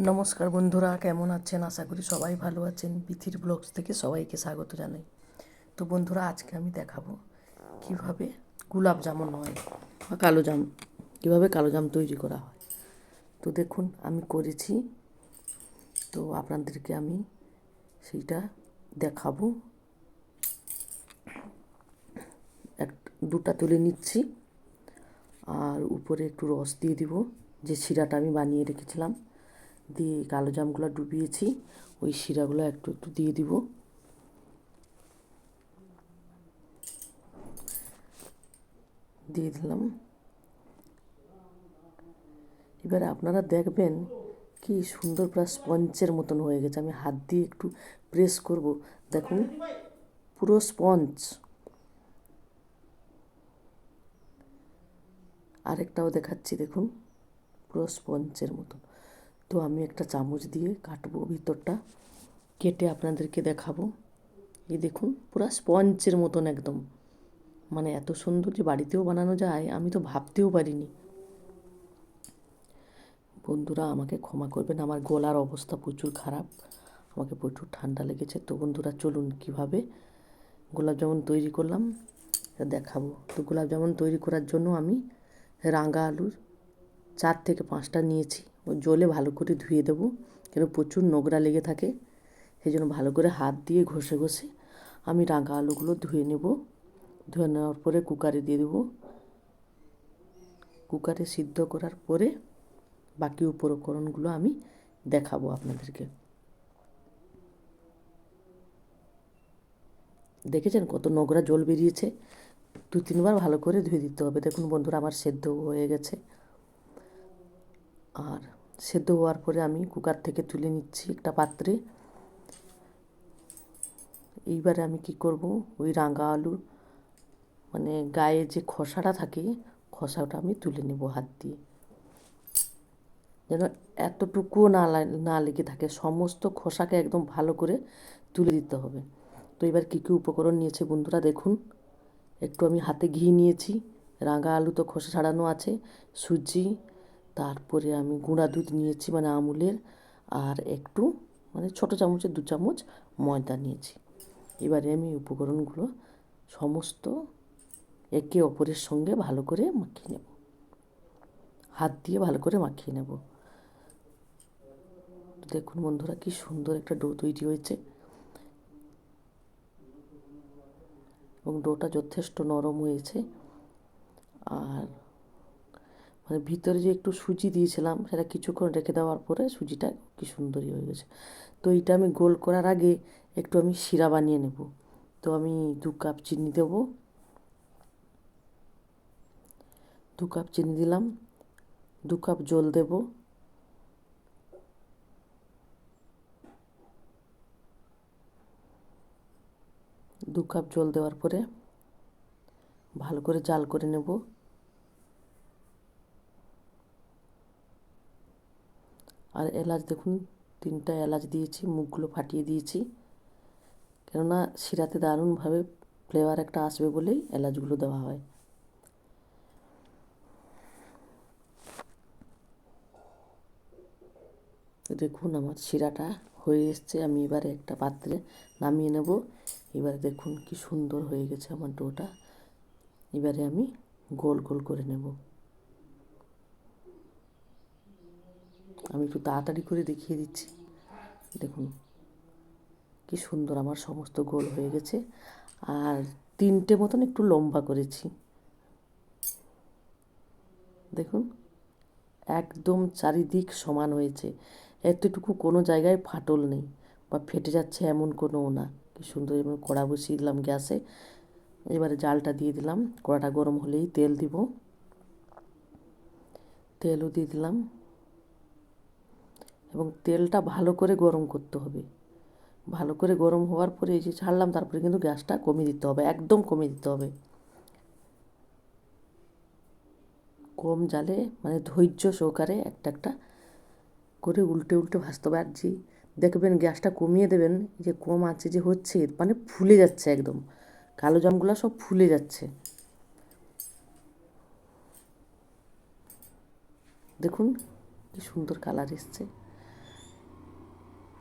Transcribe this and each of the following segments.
নমস্কার বন্ধুরা, কেমন আছেন? আশা করি সবাই ভালো আছেন। বিথির ব্লগস থেকে সবাইকে স্বাগত জানাই। তো বন্ধুরা, আজকে আমি দেখাবো কিভাবে গোলাপ জামুন হয় বা কালো জাম, কীভাবে কালো জাম তৈরি করা হয়। তো দেখুন, আমি করেছি, তো আপনাদেরকে আমি সেইটা দেখাবো। দুটা তুলে নিচ্ছি, আর উপরে একটু রস দিয়ে দিব, যে শিরাটা আমি বানিয়ে রেখেছিলাম, দিয়ে কালো জামগুলো ডুবিয়েছি, ওই শিরাগুলো একটু একটু দিয়ে দিব। দিয়ে দিলাম। এবারে আপনারা দেখবেন কি সুন্দর, প্রায় স্পঞ্জের মতন হয়ে গেছে। আমি হাত দিয়ে একটু প্রেস করব, দেখুন পুরো স্পঞ্জ। আরেকটাও দেখাচ্ছি, দেখুন পুরো স্পঞ্জের মতন। তো আমি একটা চামচ দিয়ে কাটবো ভিতরটা, কেটে আপনাদেরকে দেখাবো। এই দেখুন পুরো স্পঞ্জের মতন একদম, মানে এত সুন্দর যে বাড়িতেও বানানো যায় আমি তো ভাবতেও পারিনি। বন্ধুরা, আমাকে ক্ষমা করবেন, আমার গলার অবস্থা প্রচুর খারাপ, আমাকে প্রচুর ঠান্ডা লেগেছে। তো বন্ধুরা, চলুন কীভাবে গোলাপ জামুন তৈরি করলাম দেখাবো। তো গোলাপ জামুন তৈরি করার জন্য আমি রাঙা আলুর 4 থেকে 5টা নিয়েছি। ও জলে ভালো করে ধুয়ে দেবো, কেন প্রচুর নোংরা লেগে থাকে, সেই জন্য ভালো করে হাত দিয়ে ঘষে ঘষে আমি রাঙা আলুগুলো ধুয়ে নেব। ধুয়ে নেওয়ার পরে কুকারে দিয়ে দেবো। কুকারে সিদ্ধ করার পরে বাকি উপকরণগুলো আমি দেখাবো আপনাদেরকে। দেখেছেন কত নোংরা জল বেরিয়েছে? 2-3 বার ভালো করে ধুয়ে দিতে হবে। দেখুন বন্ধুরা, আমার সেদ্ধ হয়ে গেছে। আর সেদ্ধ হওয়ার পরে আমি কুকার থেকে তুলে নিচ্ছি একটা পাত্রে। এইবারে আমি কি করব, ওই রাঙা আলুর মানে গায়ে যে খোসাটা থাকে, খোসাটা আমি তুলে নেব হাত দিয়ে, যেন এতটুকুও না লেগে থাকে। সমস্ত খোসাকে একদম ভালো করে তুলে দিতে হবে। তো এবার কী কী উপকরণ নিয়েছে বন্ধুরা দেখুন। একটু আমি হাতে ঘি নিয়েছি, রাঙা আলু তো খোসা ছাড়ানো আছে, সুজি, তারপরে আমি গুঁড়া দুধ নিয়েছি মানে আমুলের, আর একটু মানে ছোটো চামচের 2 চামচ ময়দা নিয়েছি। এবারে আমি উপকরণগুলো সমস্ত একে অপরের সঙ্গে ভালো করে মাখিয়ে নেব, হাত দিয়ে ভালো করে মাখিয়ে নেব। দেখুন বন্ধুরা, কি সুন্দর একটা ডো তৈরি হয়েছে, এবং ডোটা যথেষ্ট নরম হয়েছে। আর মানে ভিতরে যে একটু সুজি দিয়েছিলাম, সেটা কিছুক্ষণ রেখে দেওয়ার পরে সুজিটা কি সুন্দরই হয়ে গেছে। তো এইটা আমি গোল করার আগে একটু আমি শিরা বানিয়ে নেব। তো আমি 2 কাপ চিনি দেব, 2 কাপ চিনি দিলাম, 2 কাপ জল দেব, 2 কাপ জল দেওয়ার পরে ভালো করে জাল করে নেব। আর এলাচ দেখুন, 3টা এলাচ দিয়েছি, মুখগুলো ফাটিয়ে দিয়েছি, কেননা শিরাতে দারুণভাবে ফ্লেভার একটা আসবে বলেই এলাচগুলো দেওয়া হয়। দেখুন আমার শিরাটা হয়ে এসছে, আমি এবারে একটা পাত্রে নামিয়ে নেব। এবারে দেখুন কি সুন্দর হয়ে গেছে আমার ডোটা। এবারে আমি গোল গোল করে নেব। আমি একটু তাড়াতাড়ি করে দেখিয়ে দিচ্ছি। দেখুন কি সুন্দর আমার সমস্ত গোল হয়ে গেছে। আর 3টে মতন একটু লম্বা করেছি, দেখুন একদম চারিদিক সমান হয়েছে, এতটুকু কোনো জায়গায় ফাটল নেই বা ফেটে যাচ্ছে এমন কোনোও না। কি সুন্দর। এবার কড়া বসিয়ে দিলাম গ্যাসে, এবারে জালটা দিয়ে দিলাম। কড়াটা গরম হলেই তেল দিব, তেলও দিয়ে দিলাম, এবং তেলটা ভালো করে গরম করতে হবে। ভালো করে গরম হওয়ার পরে এই যে ছাড়লাম, তারপরে কিন্তু গ্যাসটা কমিয়ে দিতে হবে, একদম কমিয়ে দিতে হবে। কম জালে মানে ধৈর্য সহকারে একটা একটা করে উল্টে উল্টে ভাজতে হবে। আর যে দেখবেন গ্যাসটা কমিয়ে দেবেন, যে কম আছে যে হচ্ছে, মানে ফুলে যাচ্ছে একদম, কালো জামগুলো সব ফুলে যাচ্ছে। দেখুন কি সুন্দর কালার এসছে।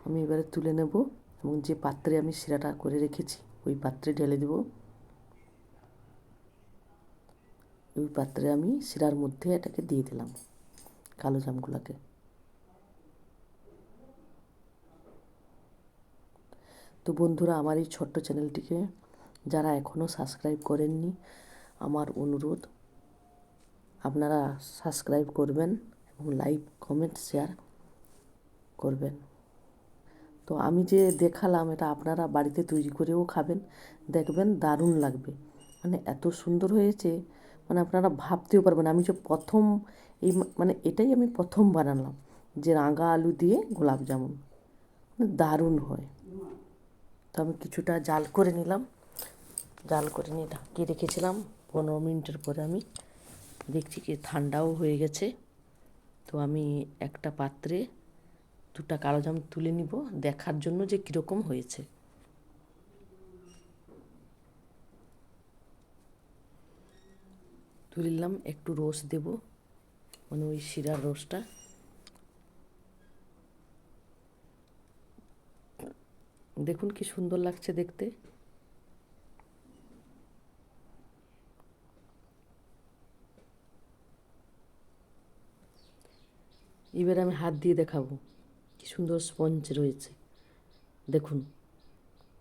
আমি এবারে তুলে নেব এবং যে পাত্রে আমি শিরাটা করে রেখেছি ওই পাত্রে ঢেলে দেব। ওই পাত্রে আমি শিরার মধ্যে এটাকে দিয়ে দিলাম, কালো জামগুলোকে। তো বন্ধুরা, আমার এই ছোট্ট চ্যানেলটিকে যারা এখনও সাবস্ক্রাইব করেননি, আমার অনুরোধ আপনারা সাবস্ক্রাইব করবেন এবং লাইক, কমেন্ট, শেয়ার করবেন। তো আমি যে দেখালাম এটা আপনারা বাড়িতে তৈরি করেও খাবেন, দেখবেন দারুণ লাগবে। মানে এত সুন্দর হয়েছে, মানে আপনারা ভাবতেও পারবেন। আমি যে প্রথম এই মানে এটাই আমি প্রথম বানালাম যে রাঙা আলু দিয়ে গোলাপ জামুন, মানে দারুণ হয়। তো আমি কিছুটা জাল করে নিলাম, জাল করে নিয়ে ঢাকিয়ে রেখেছিলাম। 15 মিনিটের পরে আমি দেখছি কি ঠান্ডাও হয়ে গেছে। তো আমি একটা পাত্রে 2টা কালো জাম তুলে নিব দেখার জন্য যে কীরকম হয়েছে। তুলে নিলাম, একটু রস দেব, মানে ওই শিরার রসটা। দেখুন কি সুন্দর লাগছে দেখতে। এবার আমি হাত দিয়ে দেখাবো কি সুন্দর স্পঞ্জ রয়েছে। দেখুন,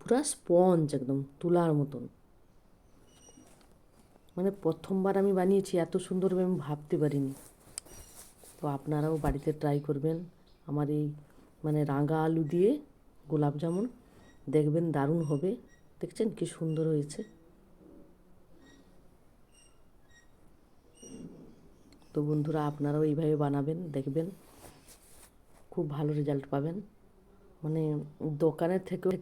পুরা স্পঞ্জ, একদম তুলার মতন। মানে প্রথমবার আমি বানিয়েছি, এত সুন্দর হবে আমি ভাবতে পারিনি। তো আপনারাও বাড়িতে ট্রাই করবেন আমার এই মানে রাঙা আলু দিয়ে গোলাপ জামুন, দেখবেন দারুণ হবে। দেখছেন কি সুন্দর হয়েছে। তো বন্ধুরা, আপনারাও এইভাবে বানাবেন, দেখবেন খুব ভালো রেজাল্ট পাবেন। মানে দোকানের থেকেও